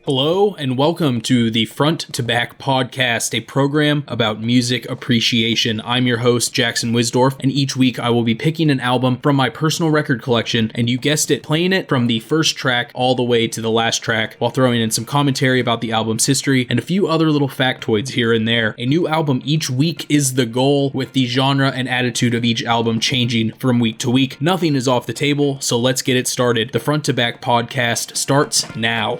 Hello and welcome to the Front to Back podcast, a program about music appreciation. I'm your host, Jackson Wisdorf, and each week I will be picking an album from my personal record collection, and you guessed it, playing it from the first track all the way to the last track, while throwing in some commentary about the album's history and a few other little factoids here and there. A new album each week is the goal, with the genre and attitude of each album changing from week to week. Nothing is off the table, so let's get it started. The Front to Back podcast starts now.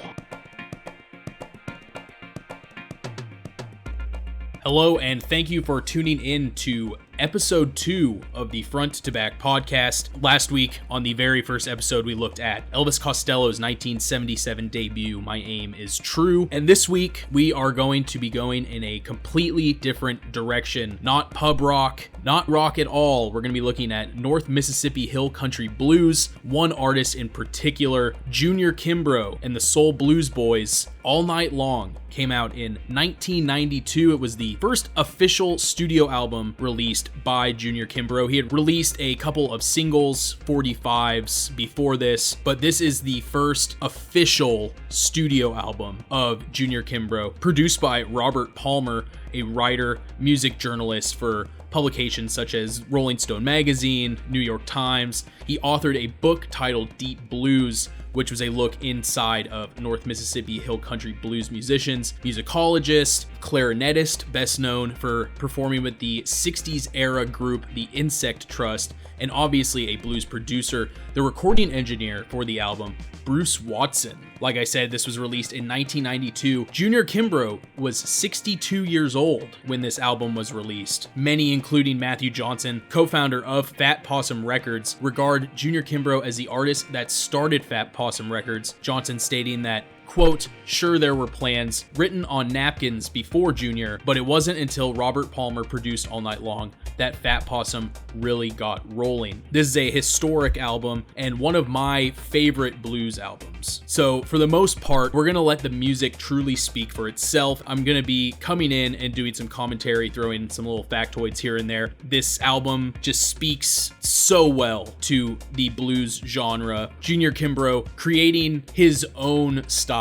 Hello, and thank you for tuning in to episode 2 of the Front to Back podcast. Last week, on the very first episode, we looked at Elvis Costello's 1977 debut, My Aim Is True. And this week, we are going to be going in a completely different direction. Not pub rock, not rock at all. We're going to be looking at North Mississippi Hill Country Blues, one artist in particular, Junior Kimbrough and the Soul Blues Boys. All Night Long came out in 1992. It was the first official studio album released by Junior Kimbrough. He had released a couple of singles, 45s before this, but this is the first official studio album of Junior Kimbrough, produced by Robert Palmer, a writer, music journalist for publications such as Rolling Stone magazine, New York Times. He authored a book titled Deep Blues, which was a look inside of North Mississippi Hill Country blues musicians, musicologist, clarinetist, best known for performing with the 60s era group The Insect Trust, and obviously a blues producer, the recording engineer for the album, Bruce Watson. Like I said, this was released in 1992. Junior Kimbrough was 62 years old when this album was released. Many, including Matthew Johnson, co-founder of Fat Possum Records, regard Junior Kimbrough as the artist that started Fat Possum Records, Johnson stating that, quote, "Sure, there were plans written on napkins before Junior, but it wasn't until Robert Palmer produced All Night Long that Fat Possum really got rolling." This is a historic album and one of my favorite blues albums. So for the most part, we're gonna let the music truly speak for itself. I'm gonna be coming in and doing some commentary, throwing in some little factoids here and there. This album just speaks so well to the blues genre. Junior Kimbrough creating his own style.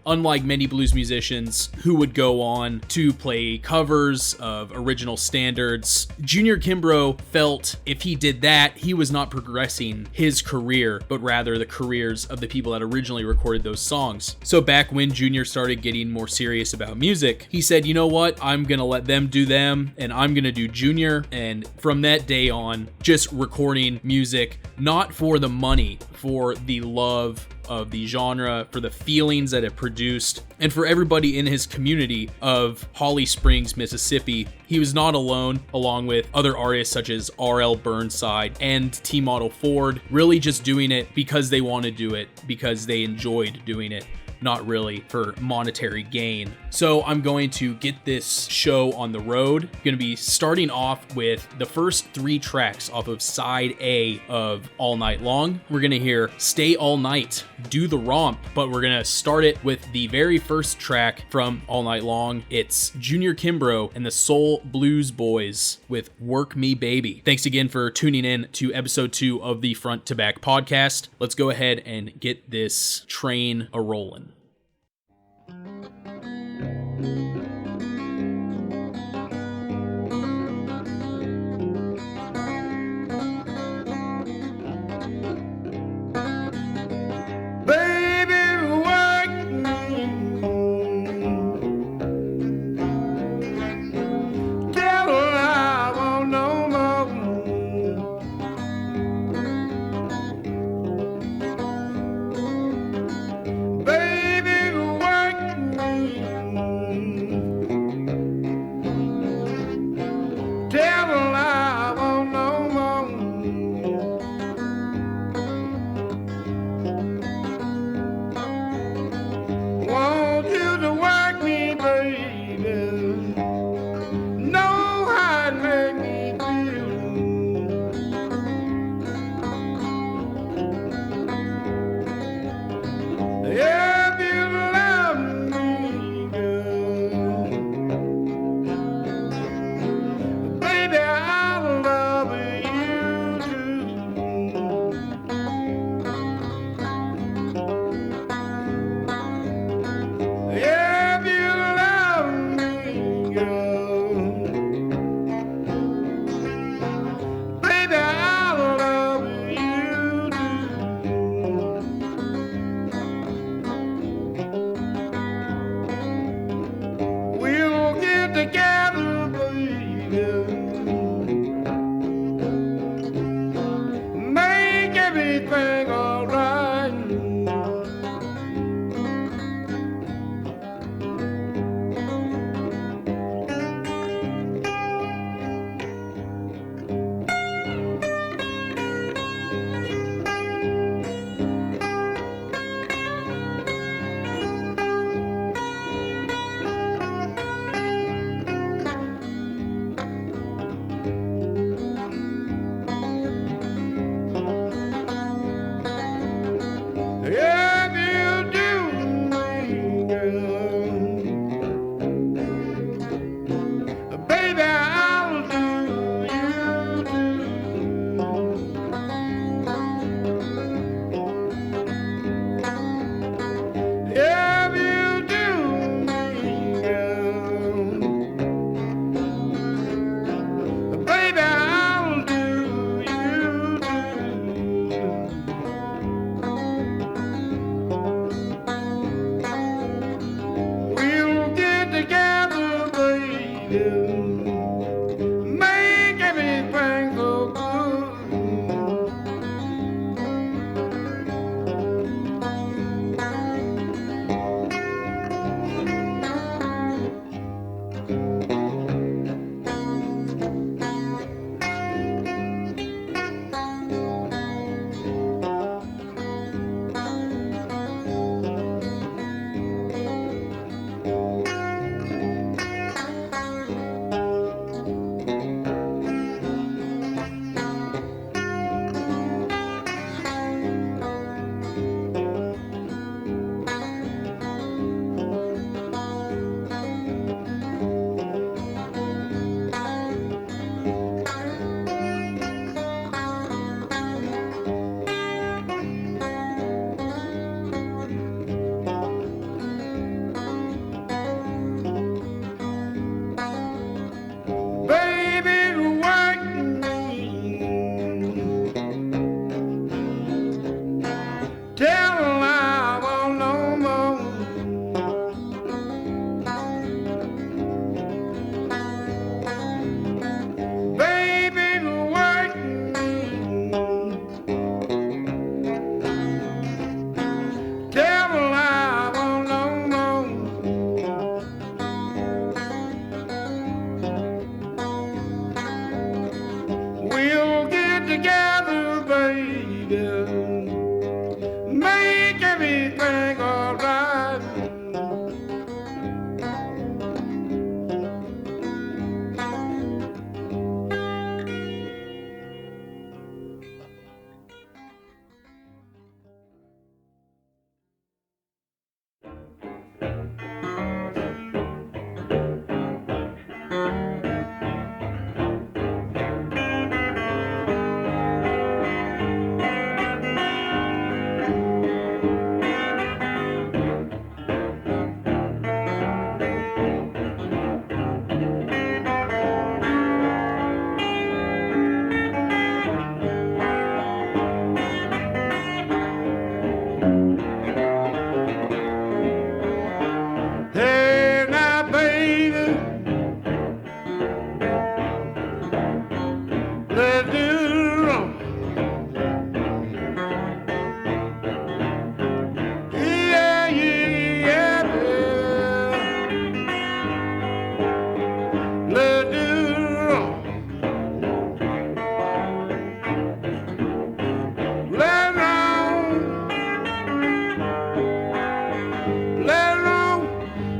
Unlike many blues musicians who would go on to play covers of original standards, Junior Kimbrough felt if he did that, he was not progressing his career, but rather the careers of the people that originally recorded those songs. So back when Junior started getting more serious about music, he said, you know what, I'm gonna let them do them, and I'm gonna do Junior. And from that day on, just recording music, not for the money, for the love of the genre, for the feelings that it produced, and for everybody in his community of Holly Springs, Mississippi. He was not alone, along with other artists such as R.L. Burnside and T. Model Ford, really just doing it because they want to do it, because they enjoyed doing it, not really for monetary gain. So I'm going to get this show on the road. I'm going to be starting off with the first 3 tracks off of side A of All Night Long. We're going to hear Stay All Night, Do the Romp, but we're going to start it with the very first track from All Night Long. It's Junior Kimbrough and the Soul Blues Boys with Work Me Baby. Thanks again for tuning in to episode 2 of the Front to Back podcast. Let's go ahead and get this train a-rolling. Baby,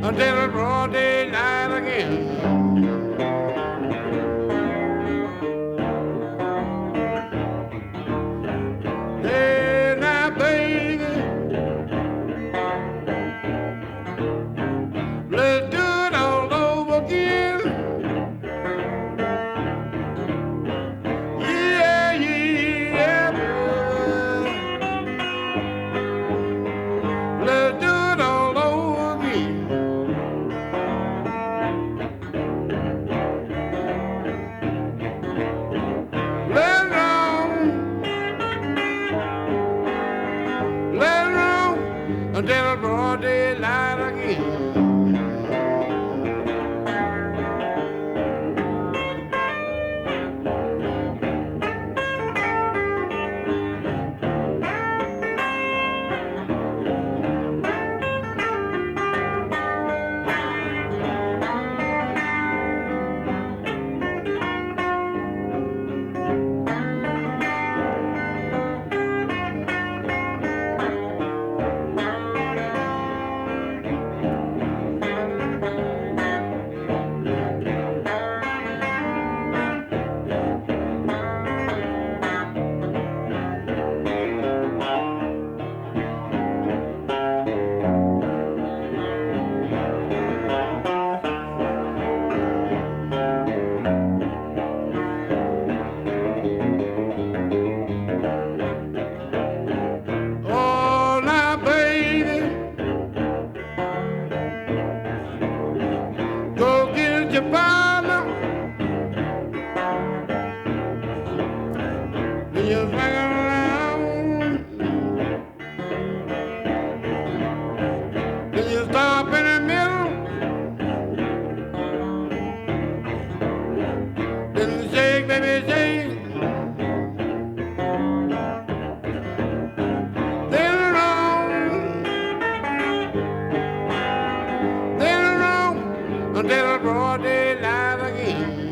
until the broad daylight again. Hey, now, baby, let's do it all over again. Yeah, yeah, boy. Let's do it all over again. Let's roll until the broad daylight again. Oh, now, baby, go get your partner. Then you swing around. Then you stop in the middle. Then you shake, baby, shake. Until the broad daylight again.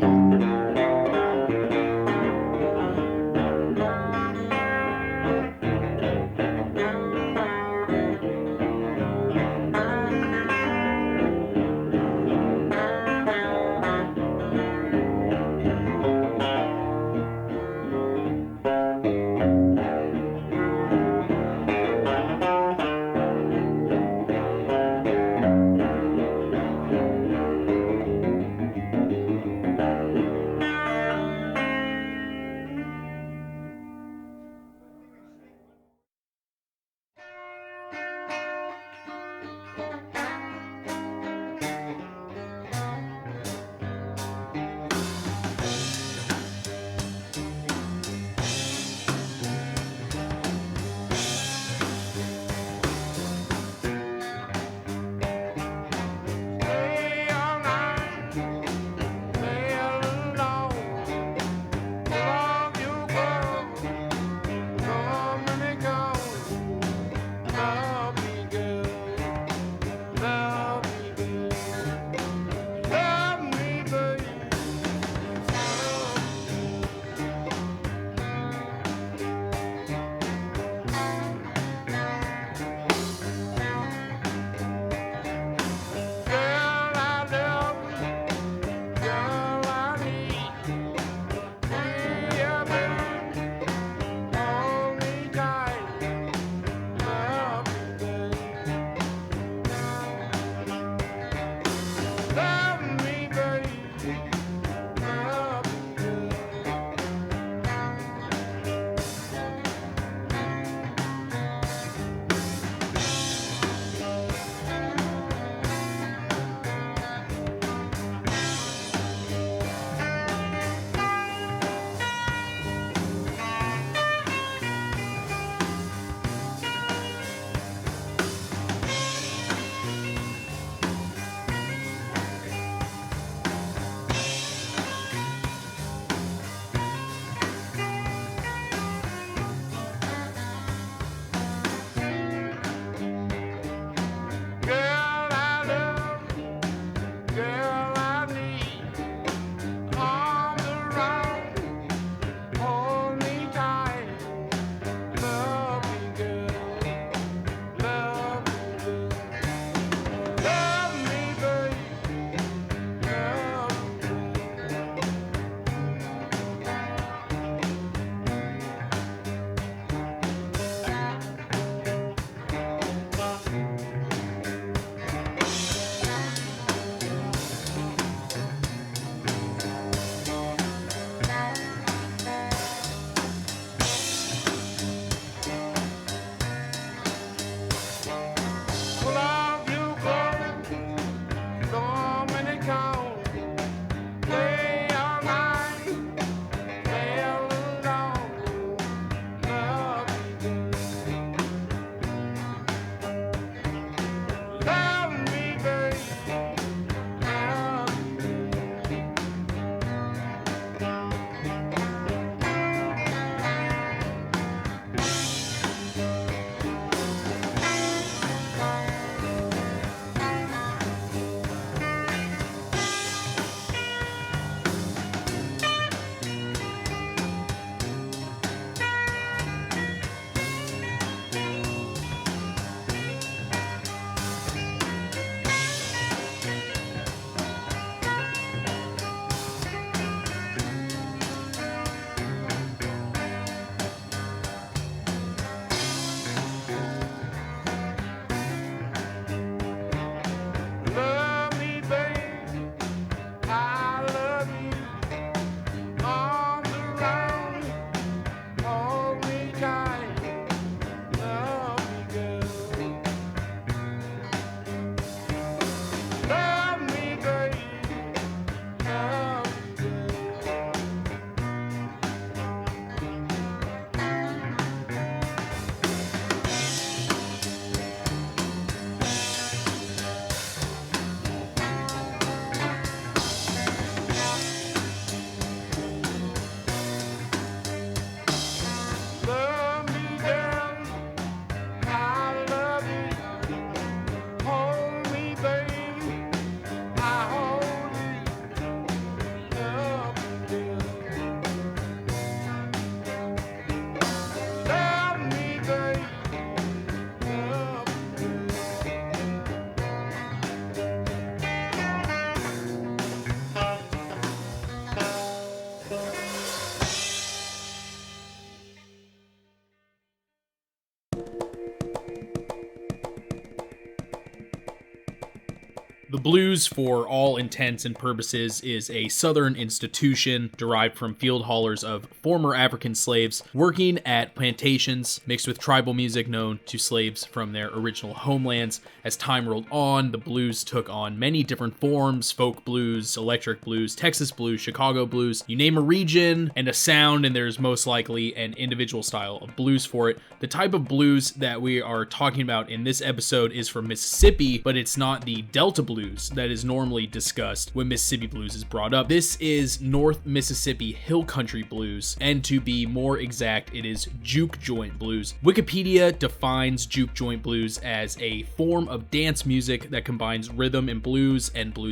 The blues, for all intents and purposes, is a Southern institution derived from field haulers of former African slaves working at plantations, mixed with tribal music known to slaves from their original homelands. As time rolled on, the blues took on many different forms: folk blues, electric blues, Texas blues, Chicago blues. You name a region and a sound, and there's most likely an individual style of blues for it. The type of blues that we are talking about in this episode is from Mississippi, but it's not the Delta blues that is normally discussed when Mississippi blues is brought up. This is North Mississippi Hill Country blues, and to be more exact, it is juke joint blues. Wikipedia defines juke joint blues as a form of dance music that combines rhythm and blues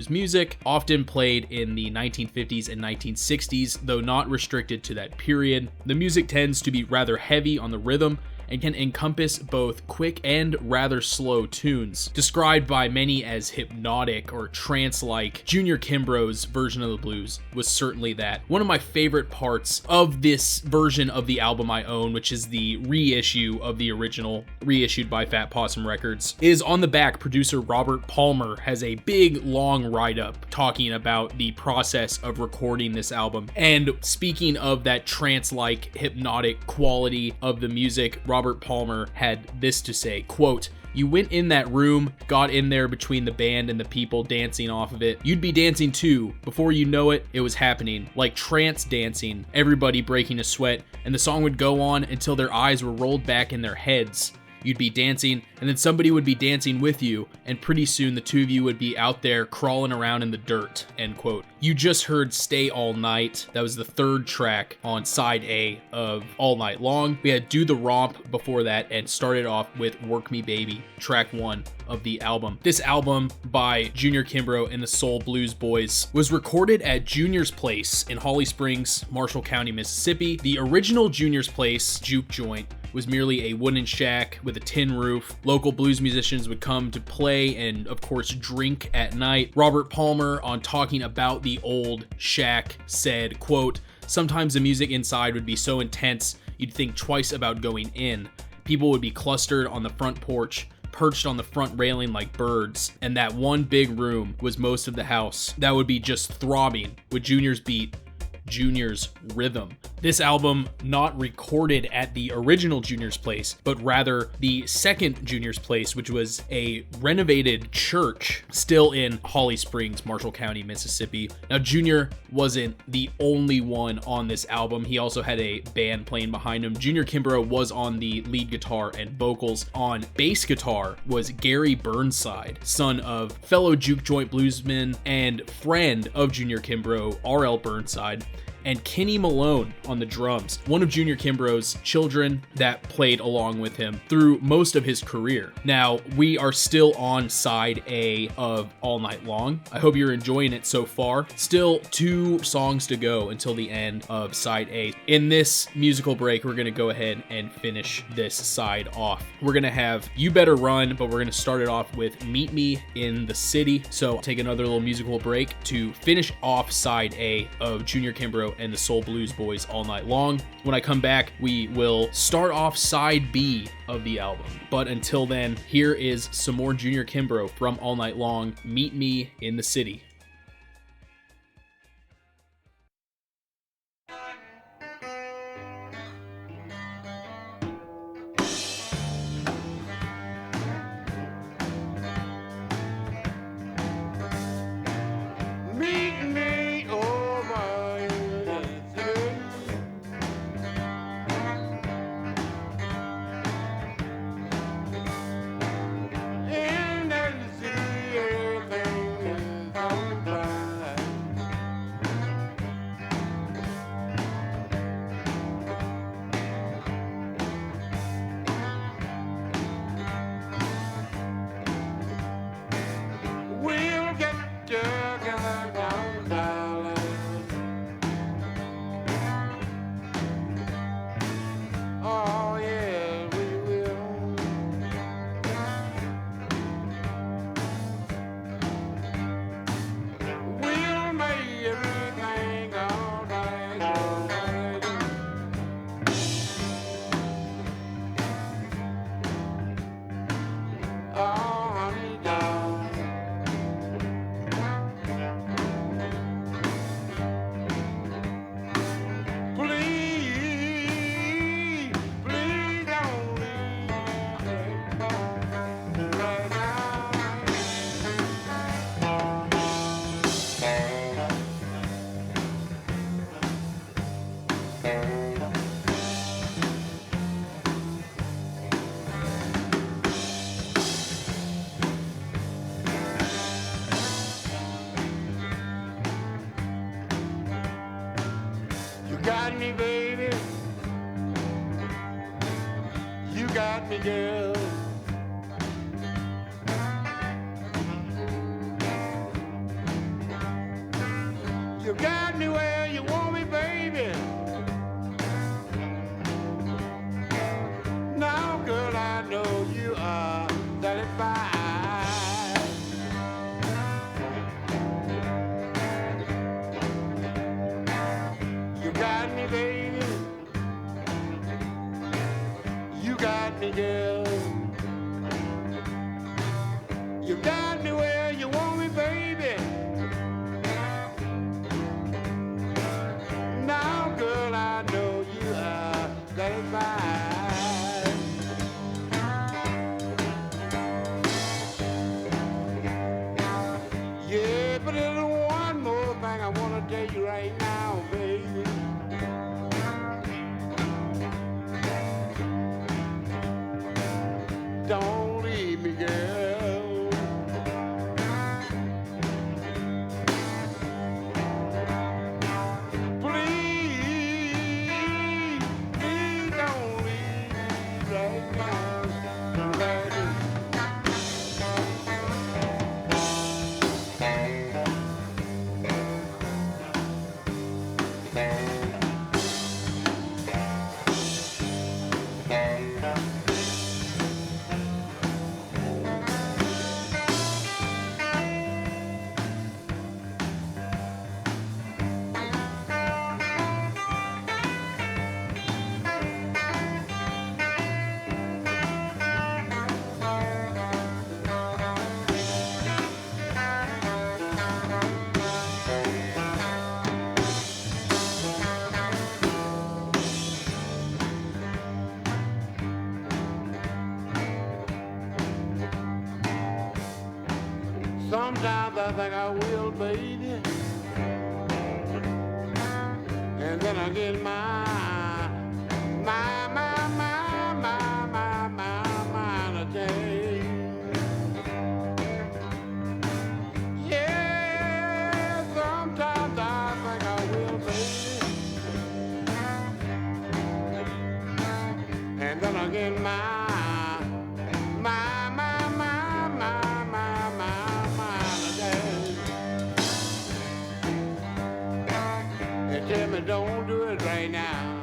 music, often played in the 1950s and 1960s, though not restricted to that period. The music tends to be rather heavy on the rhythm and can encompass both quick and rather slow tunes. Described by many as hypnotic or trance-like, Junior Kimbrough's version of the blues was certainly that. One of my favorite parts of this version of the album I own, which is the reissue of the original, reissued by Fat Possum Records, is on the back, producer Robert Palmer has a big, long write-up talking about the process of recording this album. And speaking of that trance-like, hypnotic quality of the music, Robert Palmer had this to say, quote, "You went in that room, got in there between the band and the people dancing off of it. You'd be dancing too. Before you know it, it was happening. Like trance dancing, everybody breaking a sweat, and the song would go on until their eyes were rolled back in their heads. You'd be dancing, and then somebody would be dancing with you, and pretty soon the two of you would be out there crawling around in the dirt," end quote. You just heard Stay All Night. That was the third track on side A of All Night Long. We had Do the Romp before that, and started off with Work Me Baby, track 1 of the album. This album by Junior Kimbrough and the Soul Blues Boys was recorded at Junior's Place in Holly Springs, Marshall County, Mississippi. The original Junior's Place juke joint was merely a wooden shack with a tin roof. Local blues musicians would come to play and, of course, drink at night. Robert Palmer, on talking about the old shack, said, quote, "Sometimes the music inside would be so intense you'd think twice about going in. People would be clustered on the front porch, perched on the front railing like birds, and that one big room was most of the house that would be just throbbing with Junior's beat, Junior's rhythm." This album not recorded at the original Junior's Place, but rather the second Junior's Place, which was a renovated church still in Holly Springs, Marshall County, Mississippi. Now, Junior wasn't the only one on this album. He also had a band playing behind him. Junior Kimbrough was on the lead guitar and vocals. On bass guitar was Gary Burnside, son of fellow juke joint bluesman and friend of Junior Kimbrough, R.L. Burnside, and Kenny Malone on the drums, one of Junior Kimbrough's children that played along with him through most of his career. Now, we are still on side A of All Night Long. I hope you're enjoying it so far. Still 2 songs to go until the end of side A. In this musical break, we're gonna go ahead and finish this side off. We're gonna have You Better Run, but we're gonna start it off with Meet Me in the City. So take another little musical break to finish off side A of Junior Kimbrough and the Soul Blues Boys All Night Long. When I come back, we will start off side B of the album. But until then, here is some more Junior Kimbrough from All Night Long, Meet Me in the City. Meet me over in the city, everything is got me, baby. You got me, girl. You got me where you want me, baby. Now, girl, I know you are satisfied. You got me, baby. You got me, girl. You got me where you want me, baby. Now, girl, I know you are satisfied. Yeah, but there's one more thing I want to tell you right now, baby. Don't leave me, girl. Please, please don't leave me right now, baby. Sometimes I think I will, baby. And then I get my day. Yeah, sometimes I think I will, baby. And then I get tell me don't do it right now.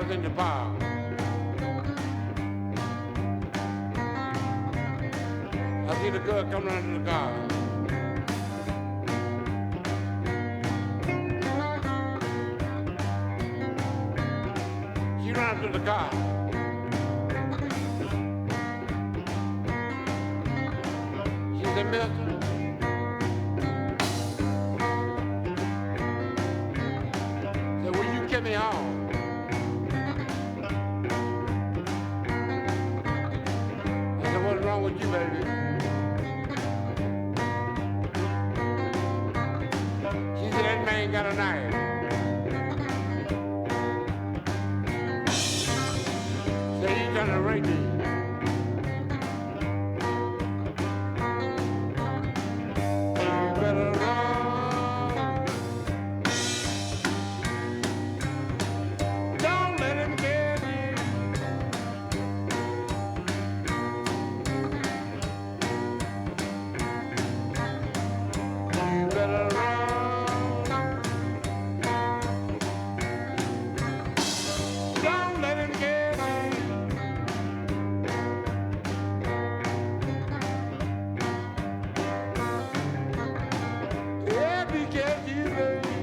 was in the bar. I see the girl coming out of the car. She ran up to the car. She said, "Mister, said, will you get me home?" I said, "What's wrong with you, baby?" She said, "That man got a knife." Said, "He's trying to rape me." You better run. Don't let him get you. You better run. Don't let him get you. If he gets you, baby,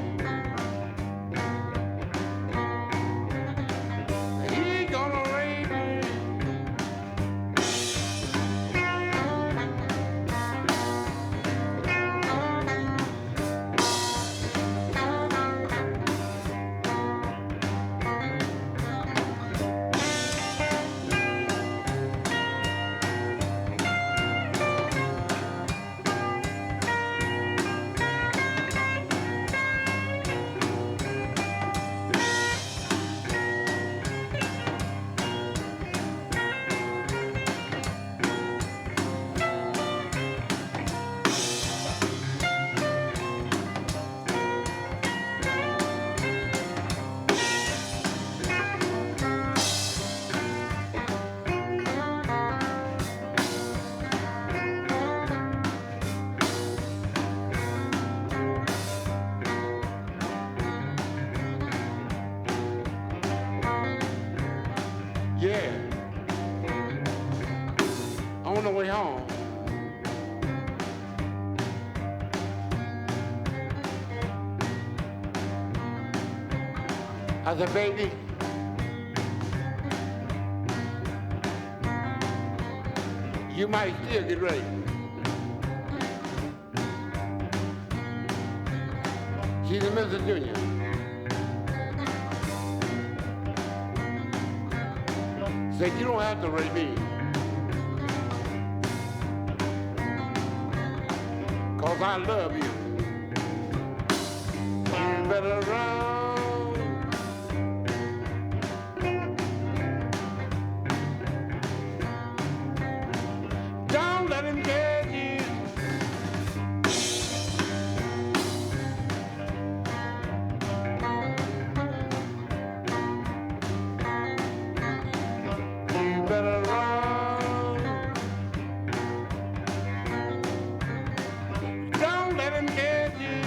he gonna rape me. Yeah. On the way home, I said, "Baby, you might still get raped." She's a Mr. Junior. Said, "You don't have to rape me, 'cause I love you. You better run. Don't let him get you. You better run. Don't let him get you.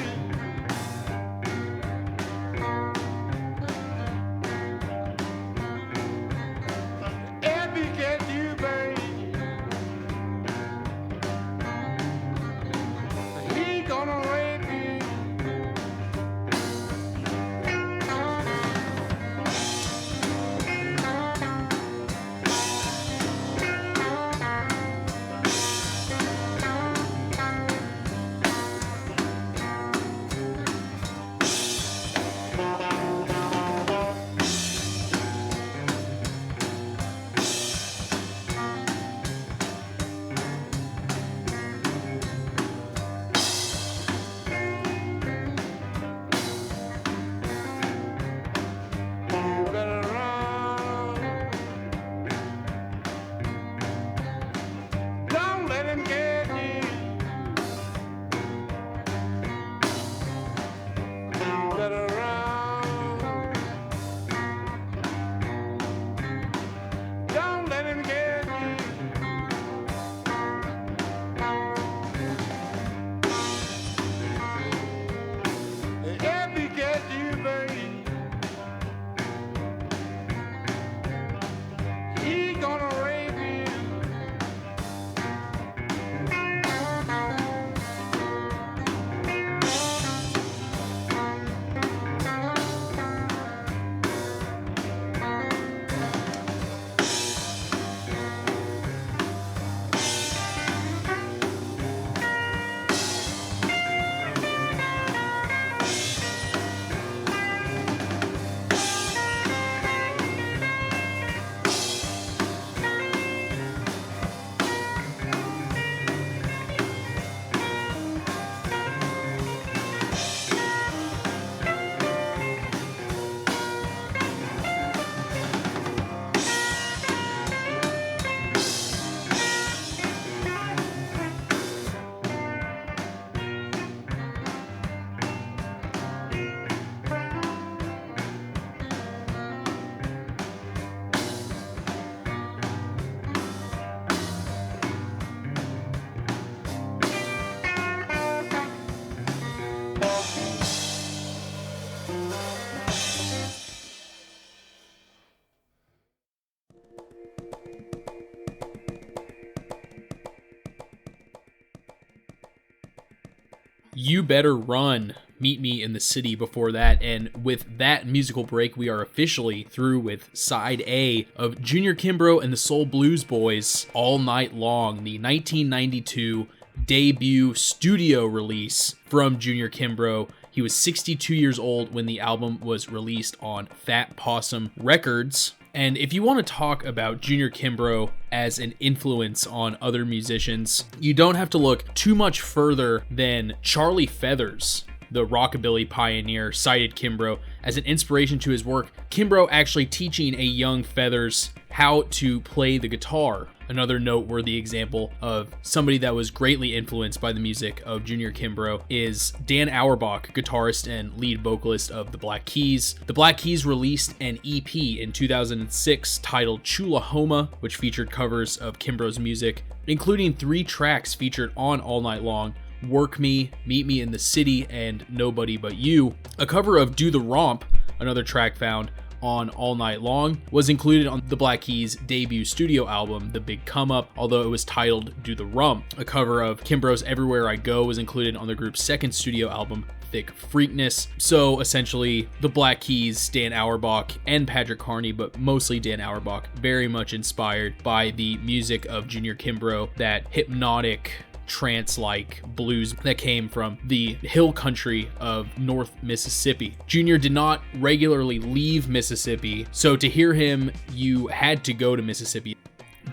You Better Run, Meet Me in the City before that. And with that musical break, we are officially through with side A of Junior Kimbrough and the Soul Blues Boys, All Night Long, the 1992 debut studio release from Junior Kimbrough. He was 62 years old when the album was released on Fat Possum Records. And if you want to talk about Junior Kimbrough as an influence on other musicians, you don't have to look too much further than Charlie Feathers, the rockabilly pioneer, cited Kimbrough as an inspiration to his work. Kimbrough actually teaching a young Feathers how to play the guitar. Another noteworthy example of somebody that was greatly influenced by the music of Junior Kimbrough is Dan Auerbach, guitarist and lead vocalist of the Black Keys. The Black Keys released an EP in 2006 titled Chulahoma, which featured covers of Kimbrough's music, including 3 tracks featured on All Night Long: Work Me, Meet Me in the City, and Nobody But You. A cover of Do the Romp, another track found on All Night Long, was included on the Black Keys' debut studio album, The Big Come Up, although it was titled Do the Rump. A cover of Kimbrough's Everywhere I Go was included on the group's second studio album, Thick Freakness. So essentially, the Black Keys, Dan Auerbach, and Patrick Carney, but mostly Dan Auerbach, very much inspired by the music of Junior Kimbrough, that hypnotic, trance-like blues that came from the hill country of North Mississippi. Junior did not regularly leave Mississippi, so to hear him, you had to go to Mississippi.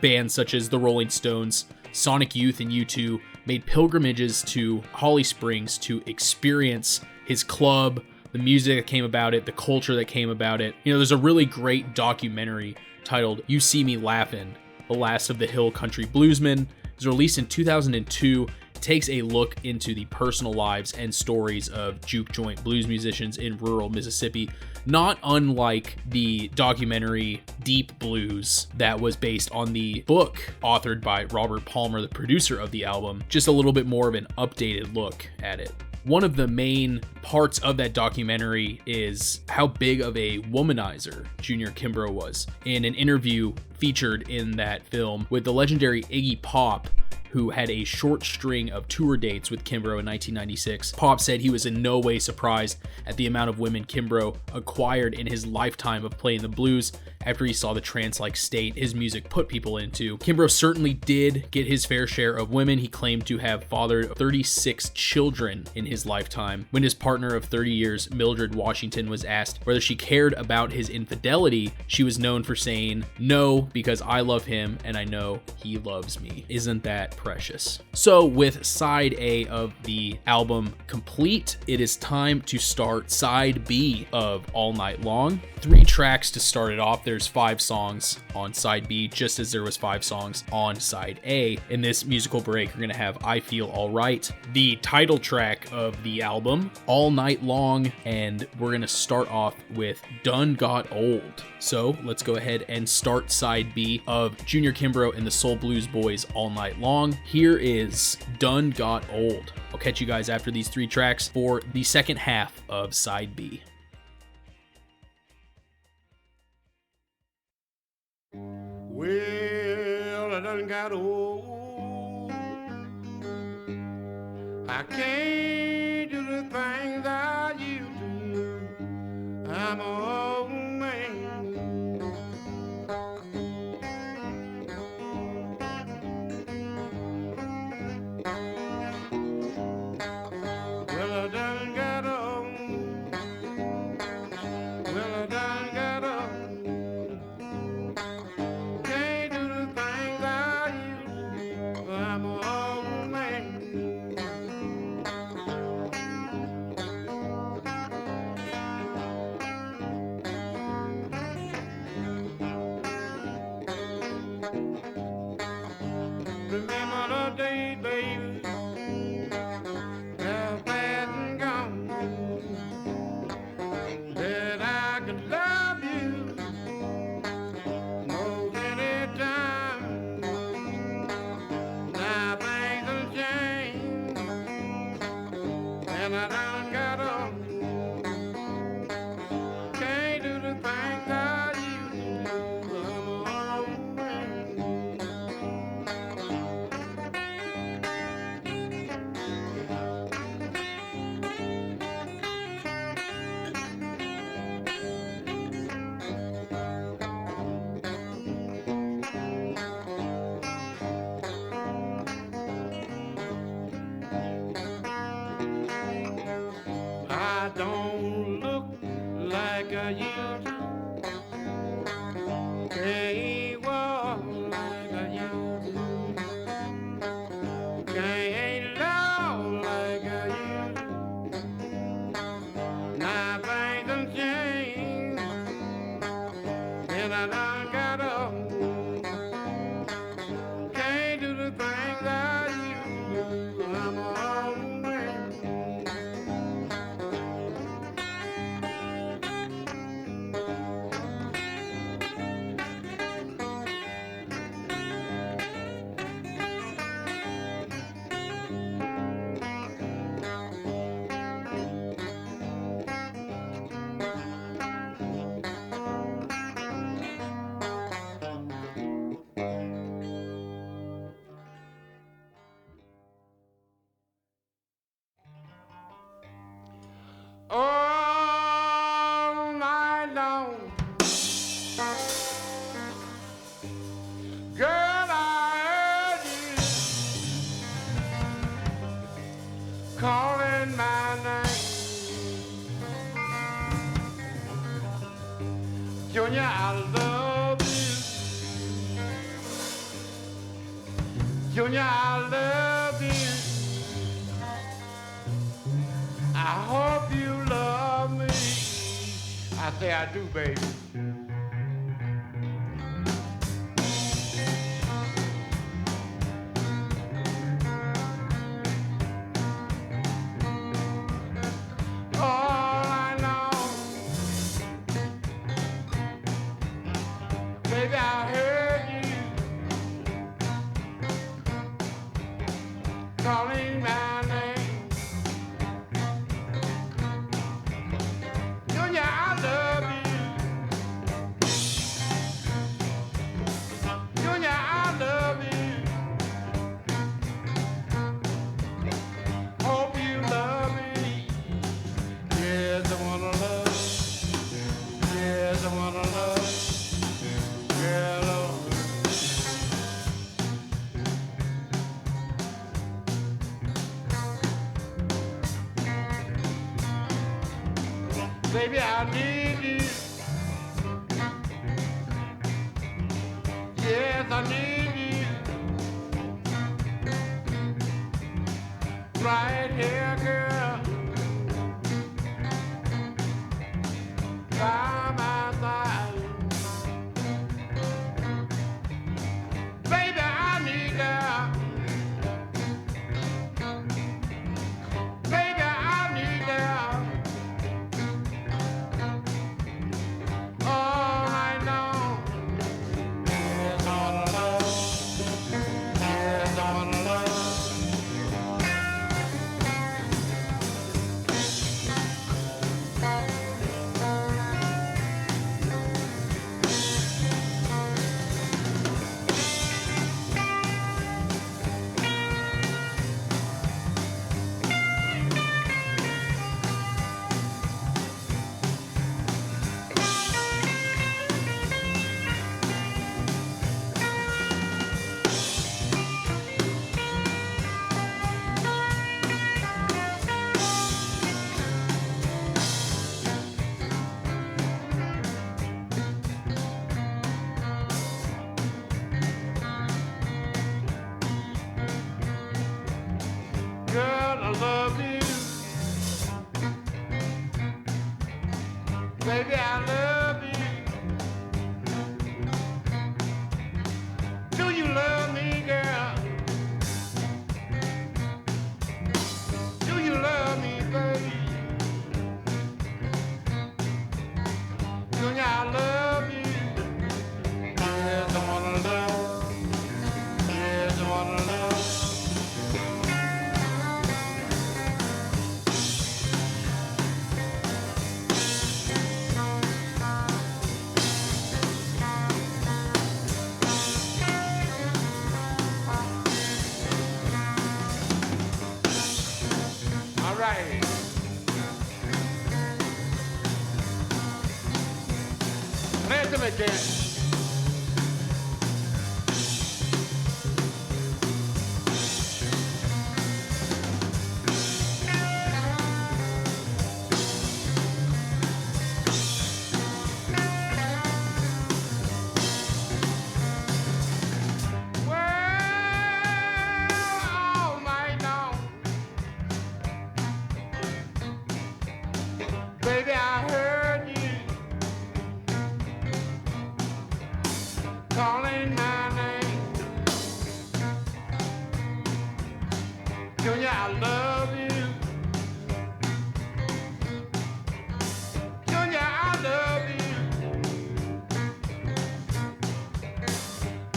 Bands such as the Rolling Stones, Sonic Youth, and U2 made pilgrimages to Holly Springs to experience his club, the music that came about it, the culture that came about it. You know, there's a really great documentary titled You See Me Laughin', The Last of the Hill Country Bluesmen. It was released in 2002. It takes a look into the personal lives and stories of juke joint blues musicians in rural Mississippi, not unlike the documentary Deep Blues that was based on the book authored by Robert Palmer, the producer of the album. Just a little bit more of an updated look at it. One of the main parts of that documentary is how big of a womanizer Junior Kimbrough was. In an interview featured in that film with the legendary Iggy Pop, who had a short string of tour dates with Kimbrough in 1996, Pop said he was in no way surprised at the amount of women Kimbrough acquired in his lifetime of playing the blues after he saw the trance-like state his music put people into. Kimbrough certainly did get his fair share of women. He claimed to have fathered 36 children in his lifetime. When his partner of 30 years, Mildred Washington, was asked whether she cared about his infidelity, she was known for saying, "No, because I love him and I know he loves me." Isn't that precious? So with side A of the album complete, it is time to start side B of All Night Long. 3 tracks to start it off. There's 5 songs on side B, just as there was 5 songs on side A. In this musical break, we're gonna have I Feel Alright, the title track of the album, All Night Long, and we're gonna start off with Done Got Old. So let's go ahead and start side B of Junior Kimbrough and the Soul Blues Boys, All Night Long. Here is Done Got Old. I'll catch you guys after these 3 tracks for the second half of side B. Well, I done got old. I can't do the things I used to do. I'm an old man. Well, I done got old. Well, I done got old. Remember the day, baby, how fast and gone, that I could love you most any time. Now things have changed, and I done got on. Can't do the things I used to do. I'm an old man. I don't look like I used to. Can't walk like I used to. Can't love like I used to. Now things done changed, and I done got old. Can't do the things I used to. I'm a old man. All night long, girl, I heard you calling my name. Junior, I love you. Junior, I love you. I hope you love me. I say I do, baby. All I know, baby, I heard you calling my name. Junior, I love you. Junior, I love you. Hope you love me. Yes, I wanna love. Yes, I wanna love. Girl, oh. Baby, I need you. Yes, I need you. Right here, girl. By my side. Baby, I need you. Baby, I need you. All night long. Yes, I wanna love. Yes, I wanna love. Girl, I love you. Baby, I love you. Do you love me, girl? Do you love me, baby? Junior, I love you. Yes, I wanna love. Yes, I wanna love. All right. Listen to me, calling my name. Junior, I love you. Junior, I love you.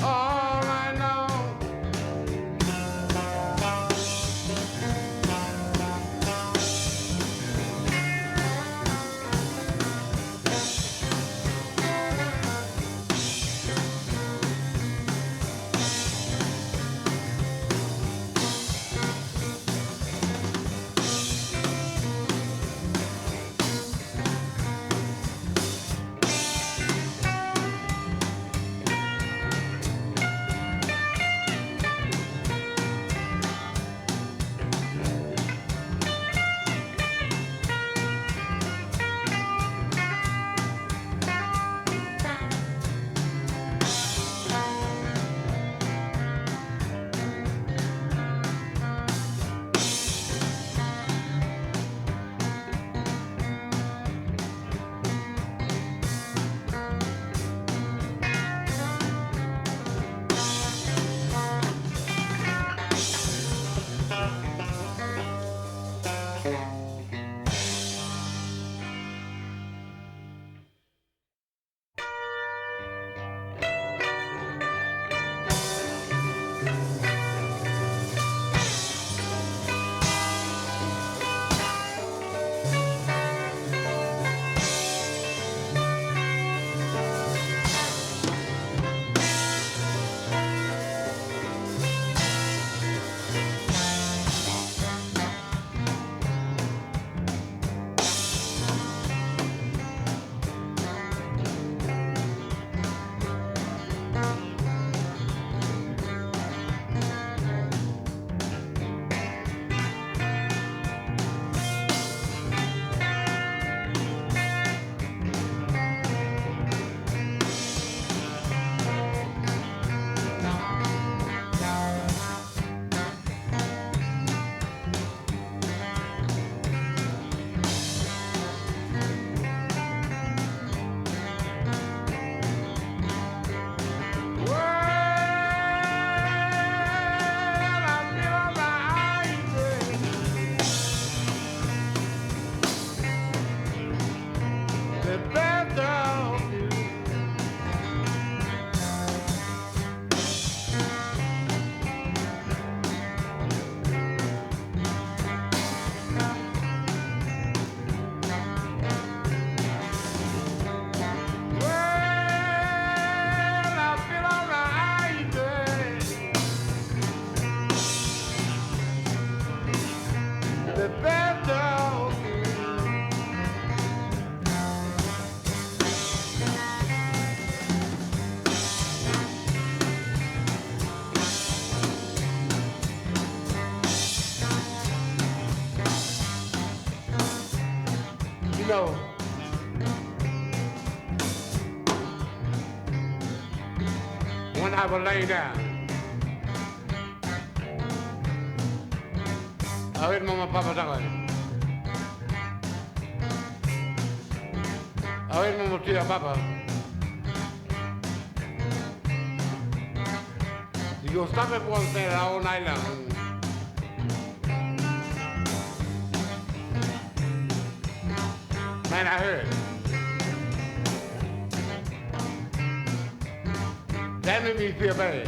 All I know. know, when I was laying down, I heard Mama Papa talking. I heard Mama tell Papa, you go stop at one thing all night long. Man, I heard. That made me feel bad.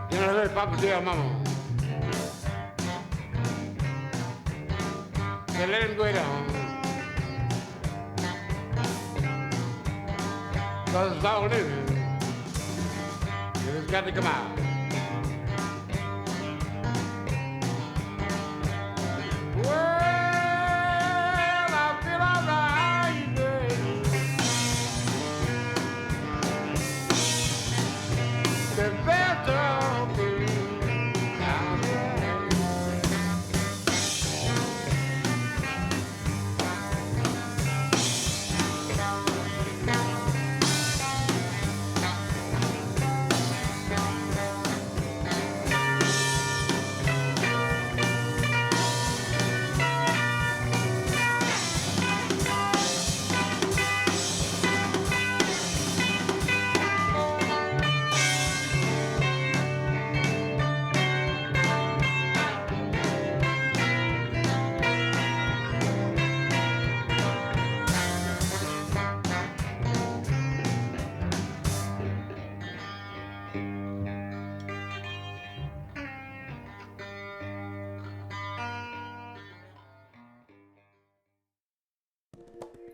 Then I heard Papa tell Mama, they let him go down. Because it's all living. It's got to come out.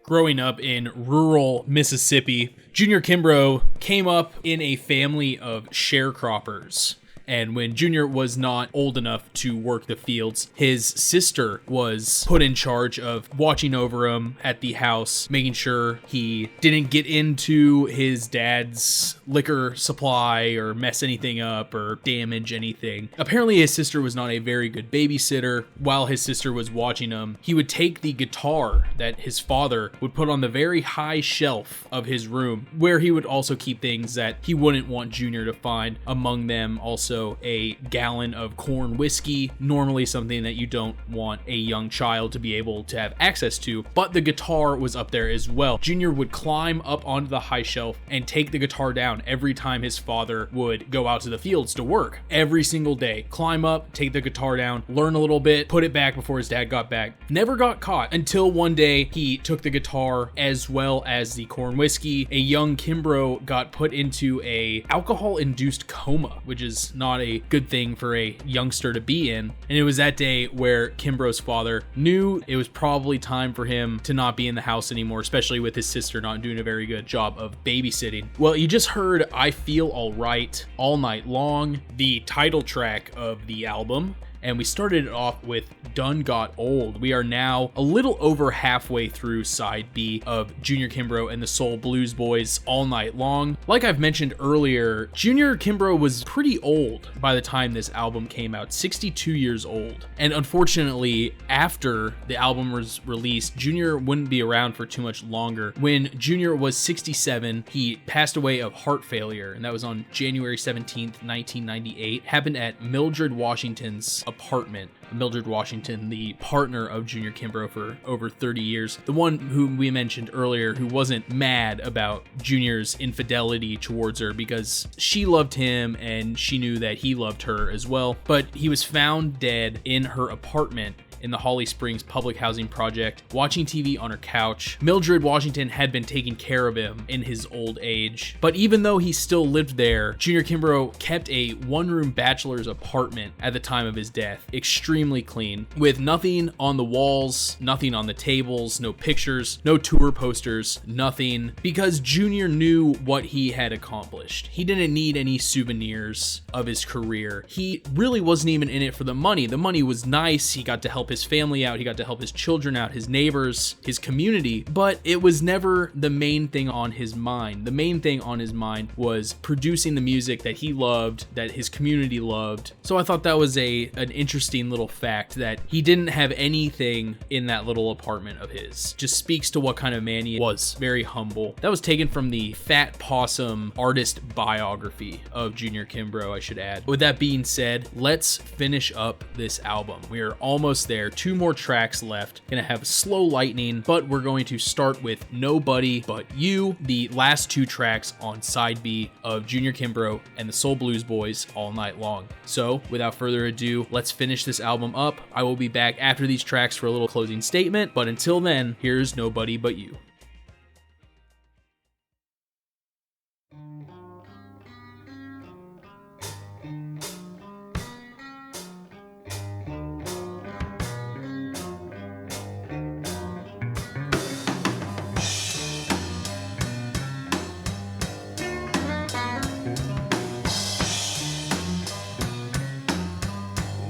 Growing up in rural Mississippi, Junior Kimbrough came up in a family of sharecroppers. And when Junior was not old enough to work the fields, his sister was put in charge of watching over him at the house, making sure he didn't get into his dad's liquor supply or mess anything up or damage anything. Apparently his sister was not a very good babysitter. While his sister was watching him, he would take the guitar that his father would put on the very high shelf of his room, where he would also keep things that he wouldn't want Junior to find. Among them also a gallon of corn whiskey, normally something that you don't want a young child to be able to have access to, but the guitar was up there as well. Junior would climb up onto the high shelf and take the guitar down every time his father would go out to the fields to work. Every single day, climb up, take the guitar down, learn a little bit, put it back before his dad got back. Never got caught until one day he took the guitar as well as the corn whiskey. A young Kimbrough got put into a alcohol-induced coma, which is not a good thing for a youngster to be in. And it was that day where Kimbrough's father knew it was probably time for him to not be in the house anymore, especially with his sister not doing a very good job of babysitting. Well, you just heard I Feel Alright All Night Long, the title track of the album. And we started it off with Done Got Old. We are now a little over halfway through side B of Junior Kimbrough and the Soul Blues Boys All Night Long. Like I've mentioned earlier, Junior Kimbrough was pretty old by the time this album came out, 62 years old. And unfortunately, after the album was released, Junior wouldn't be around for too much longer. When Junior was 67, he passed away of heart failure, and that was on January 17th, 1998. Happened at Mildred Washington's apartment. Mildred Washington, the partner of Junior Kimbrough for over 30 years, the one whom we mentioned earlier who wasn't mad about Junior's infidelity towards her because she loved him and she knew that he loved her as well. But he was found dead in her apartment in the Holly Springs Public Housing Project, watching TV on her couch. Mildred Washington had been taking care of him in his old age. But even though he still lived there, Junior Kimbrough kept a one-room bachelor's apartment at the time of his death, extremely clean, with nothing on the walls, nothing on the tables, no pictures, no tour posters, nothing, because Junior knew what he had accomplished. He didn't need any souvenirs of his career. He really wasn't even in it for the money. The money was nice. He got to help his family out, he got to help his children out, his neighbors, his community, but it was never the main thing on his mind. The main thing on his mind was producing the music that he loved, that his community loved. So I thought that was an interesting little fact that he didn't have anything in that little apartment of his. Just speaks to what kind of man he was. Very humble. That was taken from the Fat Possum artist biography of Junior Kimbrough, I should add. With that being said, let's finish up this album. We are almost there. 2 more tracks left. Gonna have Slow Lightning, but we're going to start with Nobody But You, the last 2 tracks on side B of Junior Kimbrough and the Soul Blues Boys All Night Long. So without further ado, let's finish this album up. I will be back after these tracks for a little closing statement, but until then, here's Nobody But You.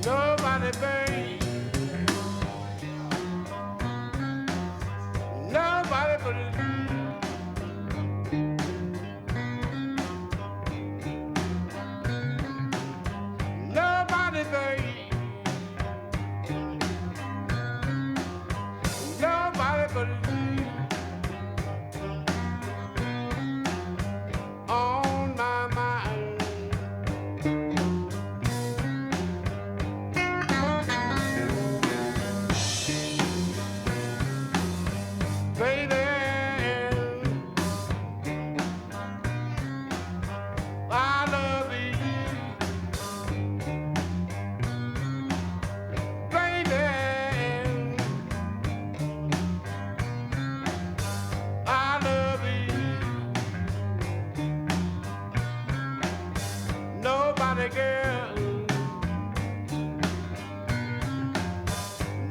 Nobody, babe. Nobody but you. Nobody, babe. Nobody but you. On my mind. Baby, I love you. Baby, I love you. Nobody, girl.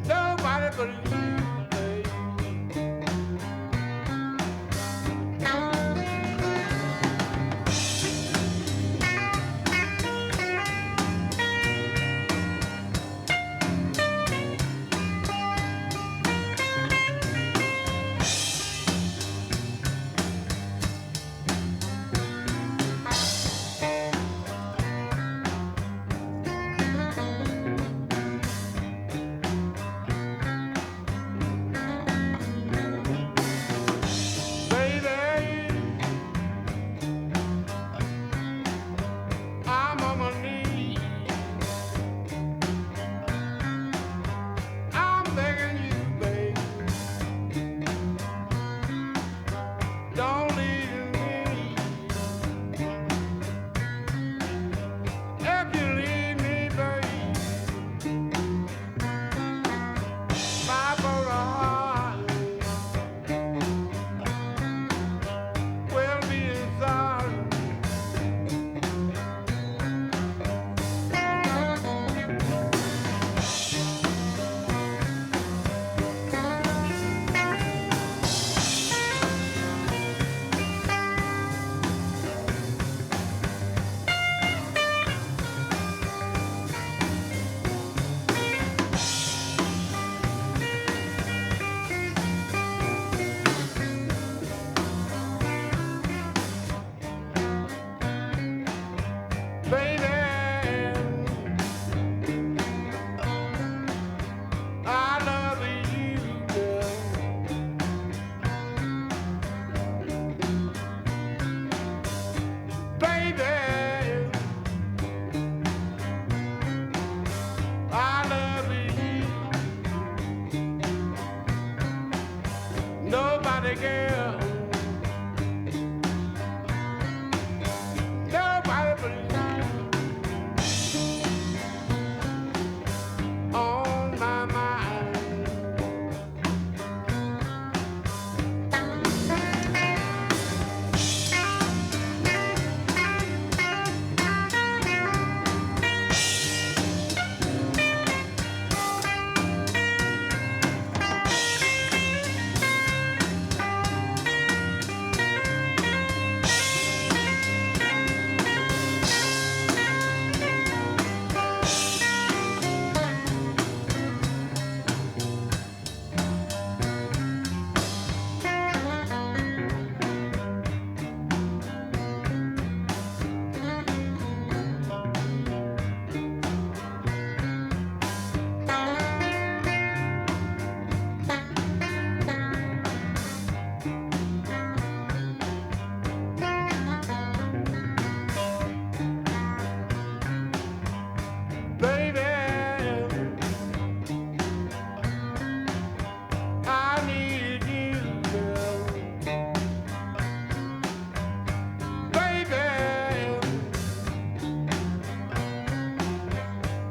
Nobody but you, baby. Nobody, girl. Nobody but you on my mind. Baby, I need you, girl. Baby,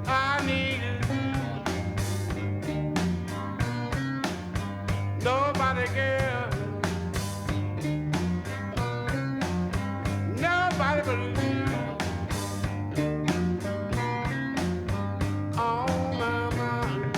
I need you. Nobody, girl. Nobody but you on my mind.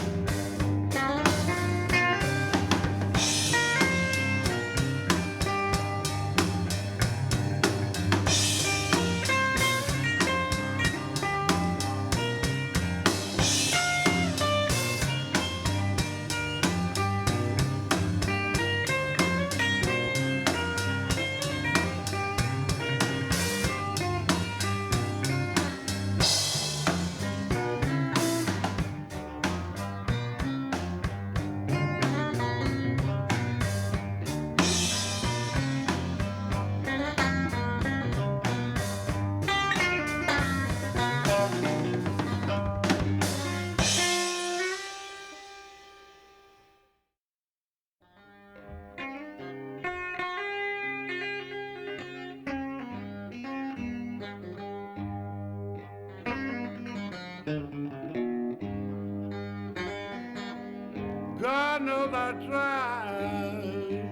God knows I tried.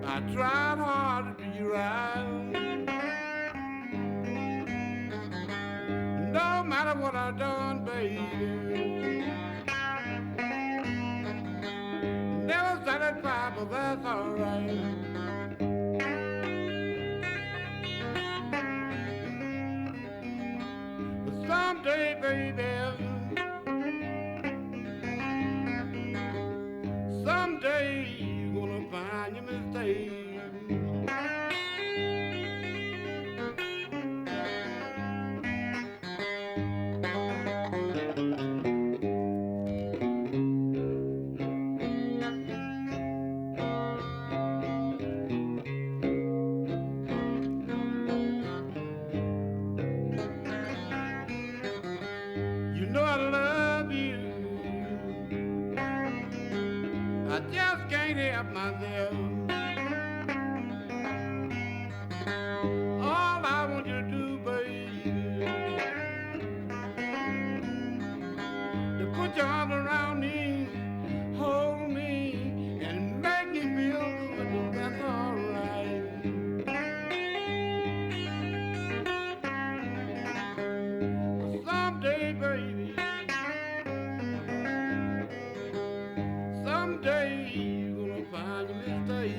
I tried hard to be right. No matter what I done, baby. Never satisfied, but that's alright. But someday, baby. Someday you're gonna find your mistake. You know I love you. I just can't help myself. All I want you to do, baby, to put your arms around me, hold me, and make me feel good. That's alright. Someday, baby, someday you're gonna find your mistake.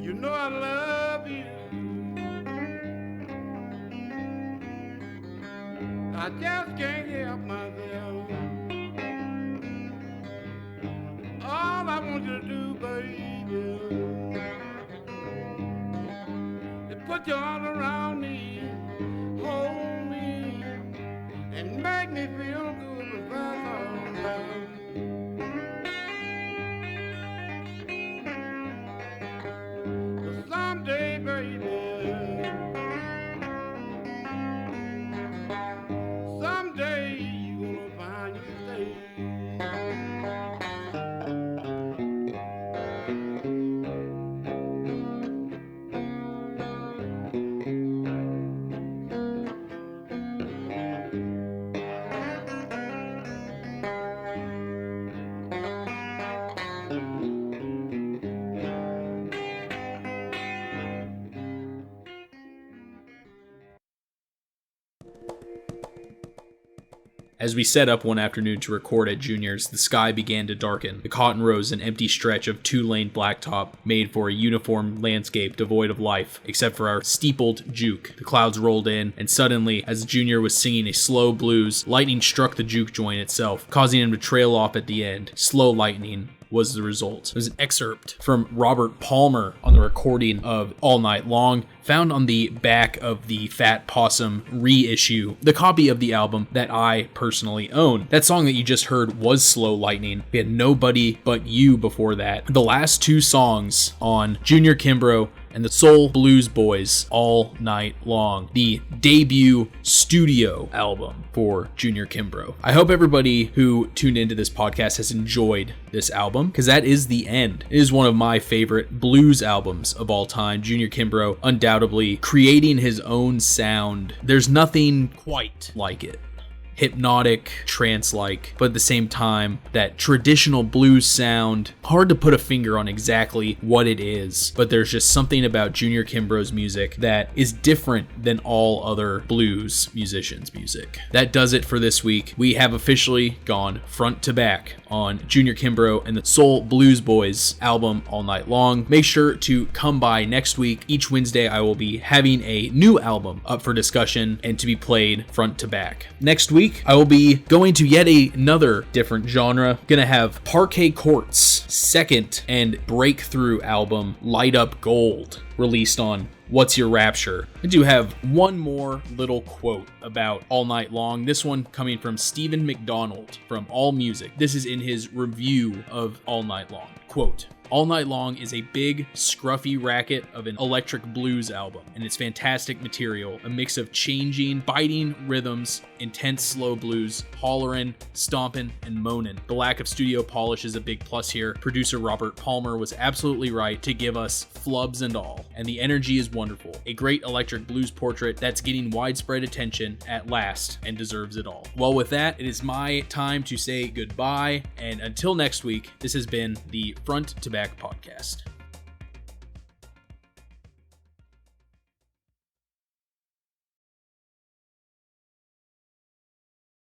You know I love you. I just can't help myself. All I want you to do, baby, Put your arm around me, hold me, and make me feel good with that love. Someday, baby, someday you gonna find you stay. As we set up one afternoon to record at Junior's, the sky began to darken. The cotton rose an empty stretch of two-lane blacktop made for a uniform landscape devoid of life, except for our steepled juke. The clouds rolled in, and suddenly, as Junior was singing a slow blues, lightning struck the juke joint itself, causing him to trail off at the end. Slow lightning was the result. It was an excerpt from Robert Palmer on the recording of All Night Long, found on the back of the Fat Possum reissue, the copy of the album that I personally own. That song that you just heard was Slow Lightning. We had Nobody But You before that. The last two songs on Junior Kimbrough and the Soul Blues Boys All Night Long, the debut studio album for Junior Kimbrough. I hope everybody who tuned into this podcast has enjoyed this album, because that is the end. It is one of my favorite blues albums of all time. Junior Kimbrough undoubtedly creating his own sound. There's nothing quite like it. Hypnotic, trance-like, but at the same time, that traditional blues sound. Hard to put a finger on exactly what it is, but there's just something about Junior Kimbrough's music that is different than all other blues musicians' music. That does it for this week. We have officially gone front to back on Junior Kimbrough and the Soul Blues Boys album All Night Long. Make sure to come by next week. Each Wednesday, I will be having a new album up for discussion and to be played front to back. Next week, I will be going to yet another different genre. Gonna have Parquet Court's second and breakthrough album, Light Up Gold, released on What's Your Rapture. I do have one more little quote about All Night Long. This one coming from Stephen McDonald from All Music. This is in his review of All Night Long. Quote, All Night Long is a big, scruffy racket of an electric blues album, and it's fantastic material, a mix of changing, biting rhythms, intense slow blues, hollerin', stompin', and moanin'. The lack of studio polish is a big plus here. Producer Robert Palmer was absolutely right to give us flubs and all, and the energy is wonderful. A great electric blues portrait that's getting widespread attention at last and deserves it all. Well, with that, it is my time to say goodbye, and until next week, this has been the Front to Back Podcast.